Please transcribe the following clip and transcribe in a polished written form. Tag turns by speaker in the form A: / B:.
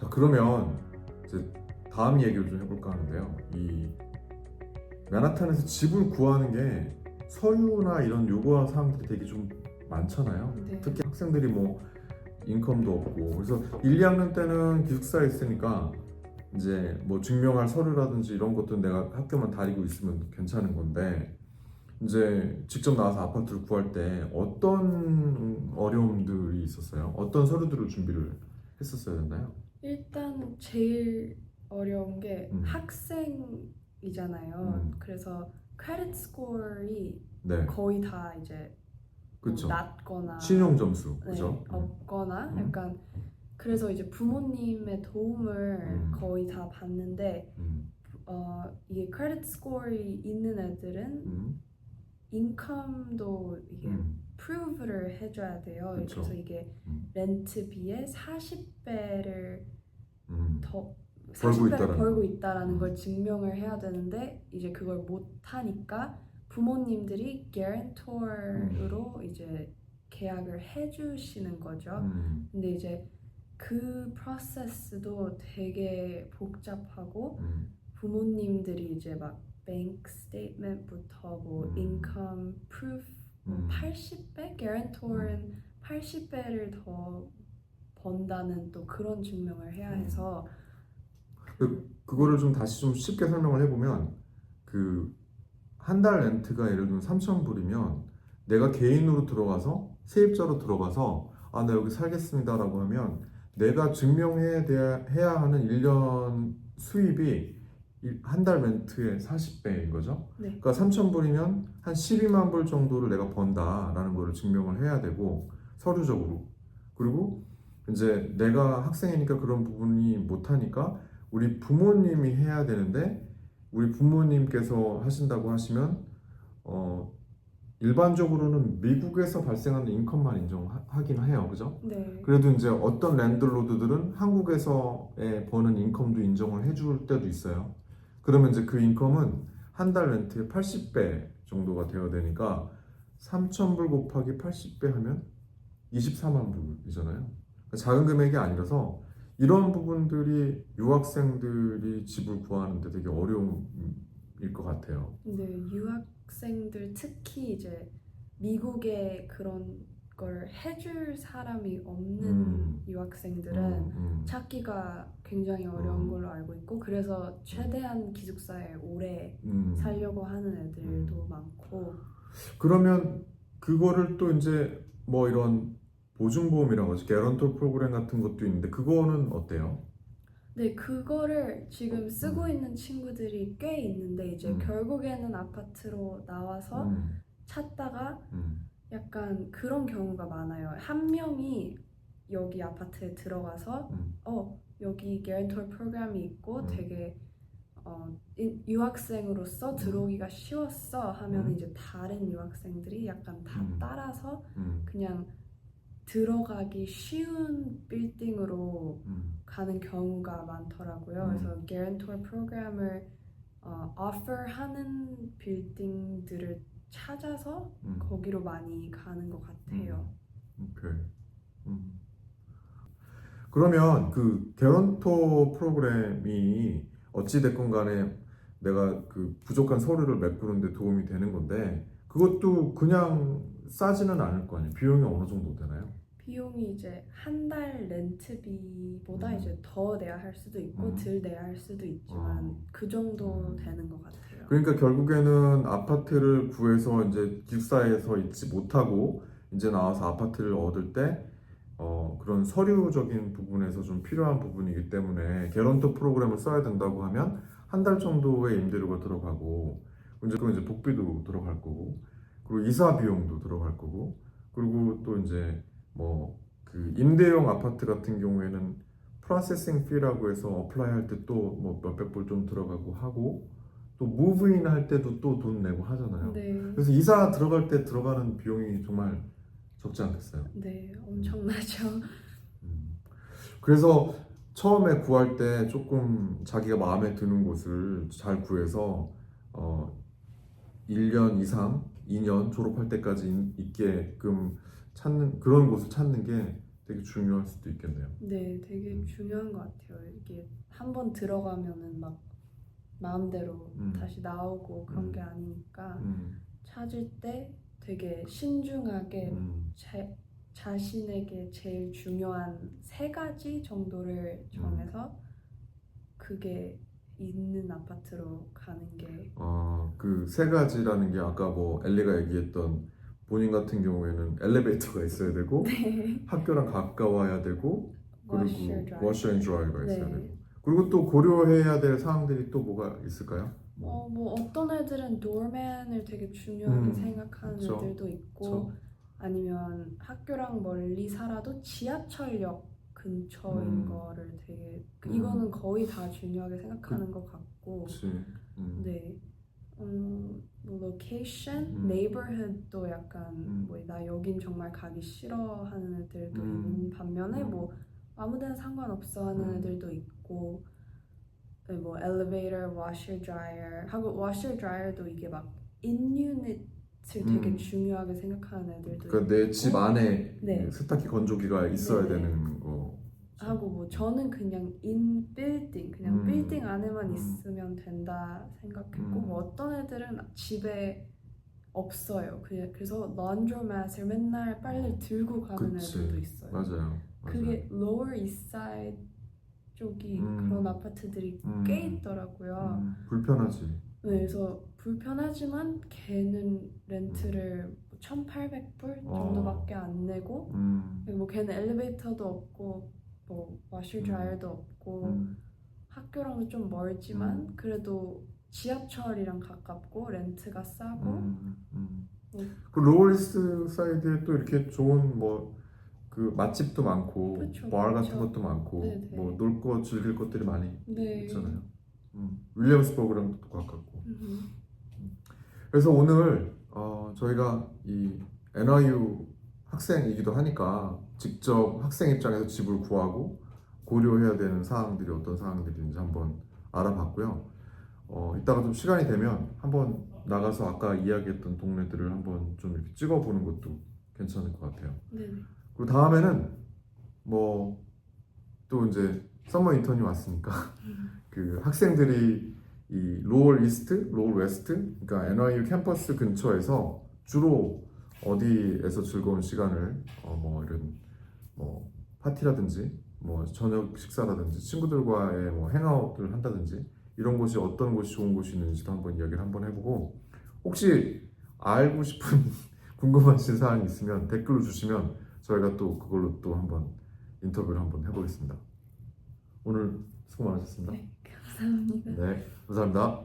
A: 자, 그러면 이제 다음 얘기를 좀 해볼까 하는데요. 이 맨하탄에서 집을 구하는 게 서류나 이런 요구하는 사항들이 되게 좀 많잖아요.
B: 네.
A: 특히 학생들이 뭐 인컴도 없고, 그래서 1, 2학년 때는 기숙사에 있으니까 이제 뭐 증명할 서류라든지 이런 것도 내가 학교만 다니고 있으면 괜찮은 건데, 이제 직접 나와서 아파트를 구할 때 어떤 어려움들이 있었어요? 어떤 서류들을 준비를 했었어야 됐나요?
B: 일단 제일 어려운 게
A: 음.
B: 학생이잖아요. 그래서 크레딧 스코어이
A: 네,
B: 거의 다 이제 뭐
A: 그렇죠.
B: 낮거나
A: 신용 점수,
B: 네,
A: 그죠?
B: 없거나
A: 음.
B: 약간 그래서 이제 부모님의 도움을 거의 다 받는데
A: 음.
B: 이게 크레딧 스코어이 있는 애들은
A: 음.
B: 인컴도 이게
A: 음.
B: 프루브를 해줘야 돼요.
A: 그쵸.
B: 그래서 이게
A: 음.
B: 렌트비의 40배를 더
A: 벌고
B: 40배를
A: 있다라는
B: 벌고
A: 거.
B: 있다라는 걸 증명을 해야 되는데 이제 그걸 못 하니까 부모님들이 guarantor로 이제 계약을 해주시는 거죠. 근데 이제 그 프로세스도 되게 복잡하고 부모님들이 이제 막 bank statement부터 뭐 income proof 뭐 80배? guarantor은 80배를 더 번다는 또 그런 증명을 해야 해서
A: 그거를 좀 다시 좀 쉽게 설명을 해보면, 그 한 달 렌트가 예를 들면 3,000불이면 내가 개인으로 들어가서 세입자로 들어가서 아, 나 여기 살겠습니다라고 하면 내가 해야 하는 1년 수입이 한 달 렌트의 40배인 거죠.
B: 네.
A: 그러니까 3,000불이면 한 12만 불 정도를 내가 번다라는 거를 증명을 해야 되고, 서류적으로. 그리고 이제 내가 학생이니까 그런 부분이 못하니까 우리 부모님이 해야 되는데, 우리 부모님께서 하신다고 하시면 일반적으로는 미국에서 발생하는 인컴만 인정하긴 해요, 그죠?
B: 네.
A: 그래도 이제 어떤 랜드로드들은 한국에서의 버는 인컴도 인정을 해줄 때도 있어요. 그러면 이제 그 인컴은 한 달 렌트의 80배 정도가 되어야 되니까 3,000불 곱하기 80배 하면 24만 불이잖아요. 작은 금액이 아니라서 이런 부분들이 유학생들이 집을 구하는데 되게 어려움일 것 같아요.
B: 근데 유학생들 특히 이제 미국에 그런 걸 해줄 사람이 없는 유학생들은 찾기가 굉장히 어려운 걸로 알고 있고 그래서 최대한 기숙사에 오래 살려고 하는 애들도 많고
A: 그러면 그거를 또 이제 뭐 이런 보증보험이라고 하죠. 개런토 프로그램 같은 것도 있는데 그거는 어때요?
B: 네, 그거를 지금 쓰고 있는 친구들이 꽤 있는데 이제 결국에는 아파트로 나와서 찾다가 약간 그런 경우가 많아요. 한 명이 여기 아파트에 들어가서 여기 guarantor 프로그램이 있고 되게 유학생으로서 들어오기가 쉬웠어 하면 이제 다른 유학생들이 약간 다 따라서 그냥 들어가기 쉬운 빌딩으로 가는 경우가 많더라고요. 그래서 guarantor 프로그램을 offer하는 빌딩들을 찾아서 거기로 많이 가는 것 같아요.
A: 오케이. 그러면 그 개런토 프로그램이 어찌 됐건 간에 내가 그 부족한 서류를 메꾸는데 도움이 되는 건데, 그것도 그냥 싸지는 않을 거 아니에요. 비용이 어느 정도 되나요?
B: 비용이 이제 한 달 렌트비보다 이제 더 내야 할 수도 있고 덜 내야 할 수도 있지만 그 정도 되는 것 같아요.
A: 그러니까 결국에는 아파트를 구해서 이제 기숙사에서 있지 못하고 이제 나와서 아파트를 얻을 때 그런 서류적인 부분에서 좀 필요한 부분이기 때문에 개런토 프로그램을 써야 된다고 하면 한 달 정도의 임대료가 들어가고, 이제 그 이제 복비도 들어갈 거고, 그리고 이사 비용도 들어갈 거고, 그리고 또 이제 뭐 그 임대용 아파트 같은 경우에는 프로세싱 피라고 해서 어플라이 할 때 또 뭐 몇백 불 좀 들어가고 하고, 또 무브인 할 때도 또 돈 내고 하잖아요.
B: 네.
A: 그래서 이사 들어갈 때 들어가는 비용이 정말 적지 않겠어요?
B: 네, 엄청나죠.
A: 그래서 처음에 구할 때 조금 자기가 마음에 드는 곳을 잘 구해서 1년 이상, 2년 졸업할 때까지 있게끔 찾는 그런 곳을 찾는 게 되게 중요할 수도 있겠네요.
B: 네, 되게 중요한 것 같아요. 이게 한번 들어가면은 막 마음대로 다시 나오고 그런 게 아니니까 찾을 때 되게 신중하게 자신에게 제일 중요한 3가지 정도를 정해서 그게 있는 아파트로 가는 게
A: 그 3가지라는 게 아까 뭐 엘리가 얘기했던 본인 같은 경우에는 엘리베이터가 있어야 되고
B: 네.
A: 학교랑 가까워야 되고
B: Washer,
A: 그리고 워셔 앤 드라이어가 있어야
B: 네.
A: 되고 그리고 또 고려해야 될 사항들이 또 뭐가 있을까요?
B: 뭐 어떤 애들은 도어맨을 되게 중요하게 생각하는
A: 그쵸.
B: 애들도 있고
A: 그쵸.
B: 아니면 학교랑 멀리 살아도 지하철역 근처인 거를 되게 이거는 거의 다 중요하게 생각하는 것 같고
A: 그치.
B: 네. 뭐 로케이션, 네이버हु드도 약간 뭐 나 여긴 정말 가기 싫어하는 애들도 있는 반면에 뭐 아무데나 상관없어 하는 애들도 있고 네, 뭐 엘리베이터, 워셔, 드라이어 하고 워셔, 드라이어도 이게 막 인유닛을 되게 중요하게 생각하는 애들도
A: 그러니까 내 집 안에
B: 네.
A: 세탁기 건조기가 있어야
B: 네네.
A: 되는 거
B: 하고 뭐 저는 그냥 인 빌딩 그냥 빌딩 안에만 있으면 된다 생각했고 뭐 어떤 애들은 집에 없어요. 그래서 런드로맷을 맨날 빨래 들고 가는
A: 그치.
B: 애들도 있어요.
A: 맞아요.
B: 그게 로어 이스트사이드 쪽이 그런 아파트들이 꽤 있더라고요.
A: 불편하지.
B: 네, 그래서 불편하지만 걔는 렌트를 1,800불 정도밖에 안 내고 그리고 뭐 걔는 엘리베이터도 없고 뭐 워셔 드라이어도 없고 학교랑도 좀 멀지만 그래도 지하철이랑 가깝고 렌트가 싸고
A: 그 로울리스 사이드에 또 이렇게 좋은 뭐 그 맛집도 많고
B: 그쵸,
A: bar 같은
B: 그쵸.
A: 것도 많고
B: 네네.
A: 뭐 놀 거 즐길 것들이 많이
B: 네.
A: 있잖아요. 윌리엄스버그랑 또 가깝고. 그래서 오늘 저희가 이 NYU 학생이기도 하니까 직접 학생 입장에서 집을 구하고 고려해야 되는 사항들이 어떤 사항들인지 한번 알아봤고요. 이따가 좀 시간이 되면 한번 나가서 아까 이야기했던 동네들을 한번 좀 이렇게 찍어보는 것도 괜찮을 것 같아요.
B: 네.
A: 그리고 다음에는 뭐 또 이제 서머 인턴이 왔으니까 그 학생들이 이 로월 이스트, 로월 웨스트, 그러니까 NYU 캠퍼스 근처에서 주로 어디에서 즐거운 시간을 뭐 이런 뭐 파티라든지 뭐 저녁 식사라든지 친구들과의 뭐 행아웃을 한다든지 이런 곳이 어떤 곳이 좋은 곳이 있는지도 한번 이야기를 한번 해보고 혹시 알고 싶은 궁금하신 사항이 있으면 댓글로 주시면 저희가 또 그걸로 또 한번 인터뷰를 한번 해보겠습니다. 오늘 수고 많으셨습니다.
B: 네, 감사합니다.
A: 네, 감사합니다.